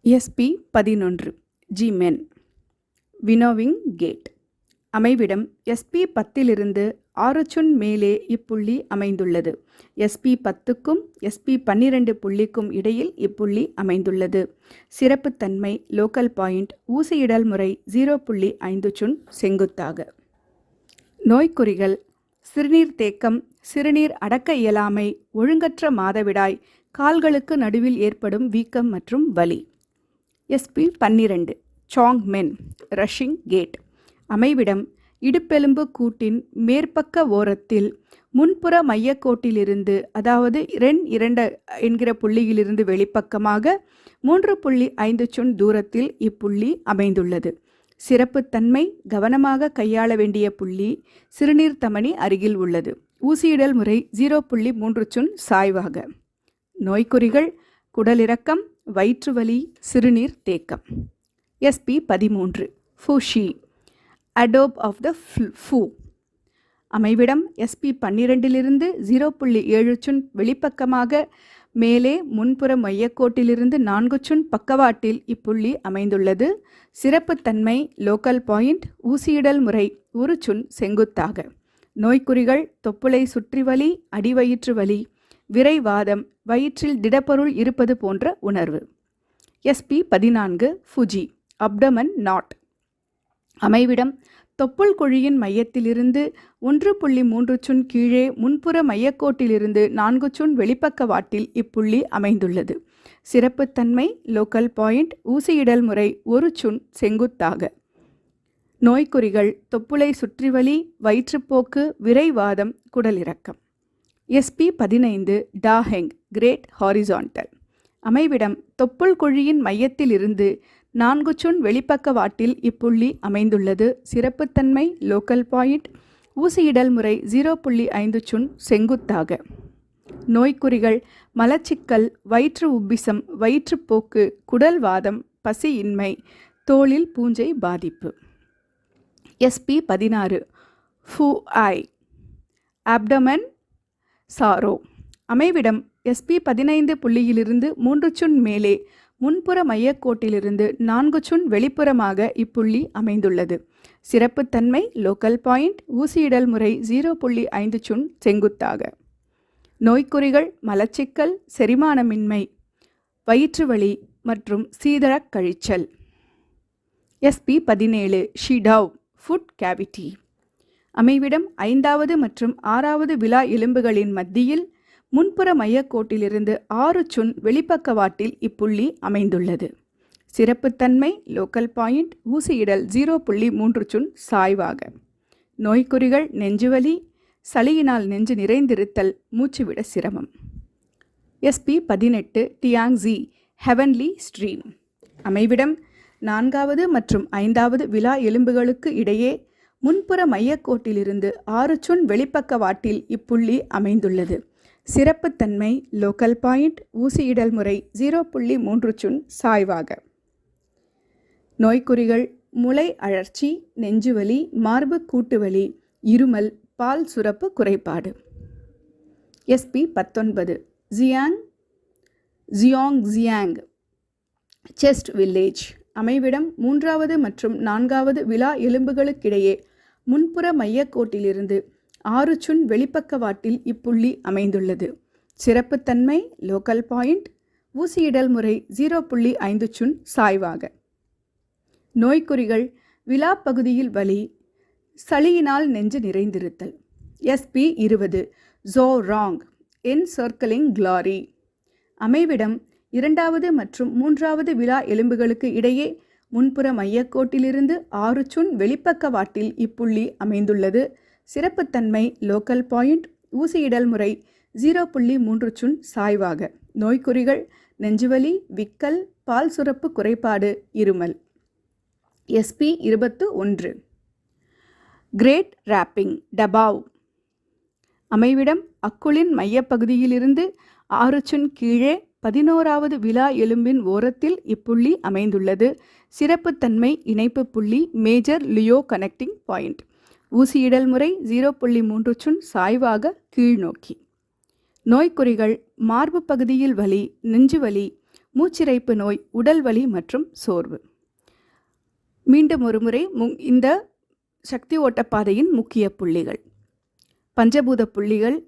SP 11 Jimen winnowing gate. அமைவிடம் SP 10 6 மேலே இப்புள்ளி அமைந்துள்ளது. எஸ்பி 10க்கும் எஸ்பி 12 புள்ளிக்கும் இடையில் இப்புள்ளி அமைந்துள்ளது. சிறப்புத்தன்மை லோக்கல் பாயிண்ட் ஊசியிடல் முறை 0.5 செங்குத்தாக. நோய்க்குறிகள் சிறுநீர் தேக்கம், சிறுநீர் அடக்க இயலாமை, ஒழுங்கற்ற மாதவிடாய், கால்களுக்கு நடுவில் ஏற்படும் வீக்கம் மற்றும் வலி. SP 12 Chongmen rushing gate. அமைவிடம் இடுப்பெலும்பு கூட்டின் மேற்பக்க ஓரத்தில் முன்புற மையக்கோட்டிலிருந்து, அதாவது 2 என்கிற புள்ளியிலிருந்து வெளிப்பக்கமாக 3.5 தூரத்தில் இப்புள்ளி அமைந்துள்ளது. சிறப்புத்தன்மை கவனமாக கையாள வேண்டிய புள்ளி சிறுநீர் தமனி அருகில் உள்ளது. ஊசியிடல் முறை 0.3 சாய்வாக. நோய்க்குறிகள் குடலிறக்கம், வயிற்றுவலி, சிறுநீர் தேக்கம். எஸ்பி 13 ஃபூஷி அடோப் ஆஃப் த ஃபூ. அமைவிடம் எஸ்பி 12 0.7 வெளிப்பக்கமாக மேலே முன்புற மையக்கோட்டிலிருந்து 4 பக்கவாட்டில் இப்புள்ளி அமைந்துள்ளது. சிறப்புத்தன்மை லோக்கல் பாயிண்ட் ஊசியிடல் முறை 1 செங்குத்தாக. நோய்க்குறிகள் தொப்புளை சுற்றி வலி, அடிவயிற்று வலி, விரைவாதம், வயிற்றில் திடப்பொருள் இருப்பது போன்ற உணர்வு. SP 14 Fuji abdomen not. அமைவிடம் தொப்புள் குழியின் மையத்திலிருந்து 1.3 கீழே முன்புற மையக்கோட்டிலிருந்து 4 வெளிப்பக்க வாட்டில் இப்புள்ளி அமைந்துள்ளது. சிறப்புத்தன்மை லோக்கல் பாயிண்ட் ஊசியிடல் முறை 1 செங்குத்தாக. நோய்க்குறிகள் தொப்புளை சுற்றிவலி, வயிற்றுப்போக்கு, விரைவாதம், குடலிறக்கம். SP 15 Daheng great horizontal. அமைவிடம் தொப்புள் குழியின் மையத்திலிருந்து 4 வெளிப்பக்க வாட்டில் இப்புள்ளி அமைந்துள்ளது. சிறப்புத்தன்மை லோக்கல் பாயிண்ட் ஊசியிடல் முறை 0.5 செங்குத்தாக. நோய்க்குறிகள் மலச்சிக்கல், வயிற்று உப்பிசம், வயிற்றுப்போக்கு, குடல்வாதம், பசியின்மை, தோலில் பூஞ்சை பாதிப்பு. எஸ்பி 16 ஃபூ ஐ அப்டமன் சாரோ. அமைவிடம் எஸ்பி 15 புள்ளியிலிருந்து 3 மேலே முன்புற மையக்கோட்டிலிருந்து 4 வெளிப்புறமாக இப்புள்ளி அமைந்துள்ளது. சிறப்புத்தன்மை லோக்கல் பாயிண்ட் ஊசியிடல் முறை 0.5 செங்குத்தாக. நோய்க்குறிகள் மலச்சிக்கல், செரிமானமின்மை, வயிற்றுவலி மற்றும் சீதளக் கழிச்சல். SP 17 Shidou food cavity. அமைவிடம் 5வது மற்றும் 6வது விலா எலும்புகளின் மத்தியில் முன்புற மையக்கோட்டிலிருந்து 6 வெளிப்பக்க வாட்டில் இப்புள்ளி அமைந்துள்ளது. சிறப்புத்தன்மை லோக்கல் பாயிண்ட் ஊசியிடல் 0.3 சாய்வாக. நோய்க்குறிகள் நெஞ்சுவலி, சளியினால் நெஞ்சு நிறைந்திருத்தல், மூச்சுவிட சிரமம். SP 18 Tianxi heavenly stream. அமைவிடம் 4வது மற்றும் 5வது விலா எலும்புகளுக்கு இடையே முன்புற மையக்கோட்டிலிருந்து 6 வெளிப்பக்க வாட்டில் இப்புள்ளி அமைந்துள்ளது. சிறப்புத்தன்மை லோக்கல் பாயிண்ட் ஊசியிடல் முறை 0.3 சாய்வாக. நோய்க்குறிகள் முளை அழற்சி, நெஞ்சுவலி, மார்பு கூட்டுவலி, இருமல், பால் சுரப்பு குறைபாடு. SP 19 Jiang chest village. அமைவிடம் 3வது மற்றும் 4வது விலா எலும்புகளுக்கிடையே முன்புற மையக்கோட்டிலிருந்து 6 வெளிப்பக்க வாட்டில் இப்புள்ளி அமைந்துள்ளது. சிறப்புத்தன்மை லோக்கல் பாயிண்ட் ஊசியிடல் முறை 0.5 சாய்வாக. நோய்க்குறிகள் விலா பகுதியில் வலி, சளியினால் நெஞ்சு நிறைந்திருத்தல். SP 20 Zhourong encircling glory. அமைவிடம் 2வது மற்றும் 3வது விலா எலும்புகளுக்கு இடையே முன்புற மையக்கோட்டிலிருந்து 6 வெளிப்பக்க வாட்டில் இப்புள்ளி அமைந்துள்ளது. சிறப்புத்தன்மை லோக்கல் பாயிண்ட் ஊசியிடல் முறை 0.3 சாய்வாக. நோய்க்குறிகள் நெஞ்சுவலி, விக்கல், பால் சுரப்பு குறைபாடு, இருமல். SP 21 great wrapping Dabao. அமைவிடம் அக்குளின் மையப்பகுதியிலிருந்து 6 கீழே 11வது விலா எலும்பின் ஓரத்தில் இப்புள்ளி அமைந்துள்ளது. சிறப்புத்தன்மை இணைப்பு புள்ளி மேஜர் லியோ கனெக்டிங் பாயிண்ட். ஊசியிடல் முறை 0.3 சாய்வாக கீழ்நோக்கி. நோய்க்குறிகள் மார்பு பகுதியில் வலி, நெஞ்சுவலி, மூச்சிறைப்பு நோய், உடல் வலி மற்றும் சோர்வு. மீண்டும் ஒருமுறை இந்த சக்தி ஓட்டப்பாதையின் முக்கிய புள்ளிகள். பஞ்சபூத புள்ளிகள்: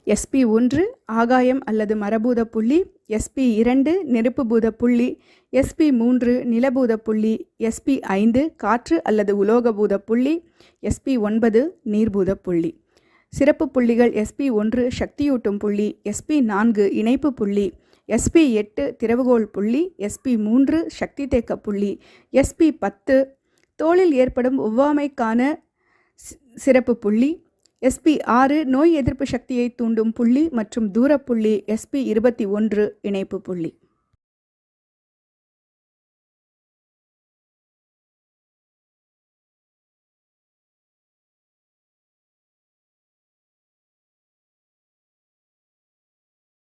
SP1 ஆகாயம் அல்லது மரபூத புள்ளி, SP2 நெருப்பு பூத புள்ளி, SP3 நிலபூத புள்ளி, SP5 காற்று அல்லது உலோகபூத புள்ளி, SP9 நீர்பூத புள்ளி. சிறப்பு புள்ளிகள்: SP1 சக்தியூட்டும் புள்ளி, SP4 இணைப்பு புள்ளி, SP8 திறவுகோல் புள்ளி, SP3 சக்தி தேக்க புள்ளி, SP10 தோலில் ஏற்படும் ஒவ்வாமைக்கான சிறப்பு புள்ளி, SP6 நோய் எதிர்ப்பு சக்தியை தூண்டும் புள்ளி மற்றும் தூரப்புள்ளி, SP21 இணைப்பு புள்ளி.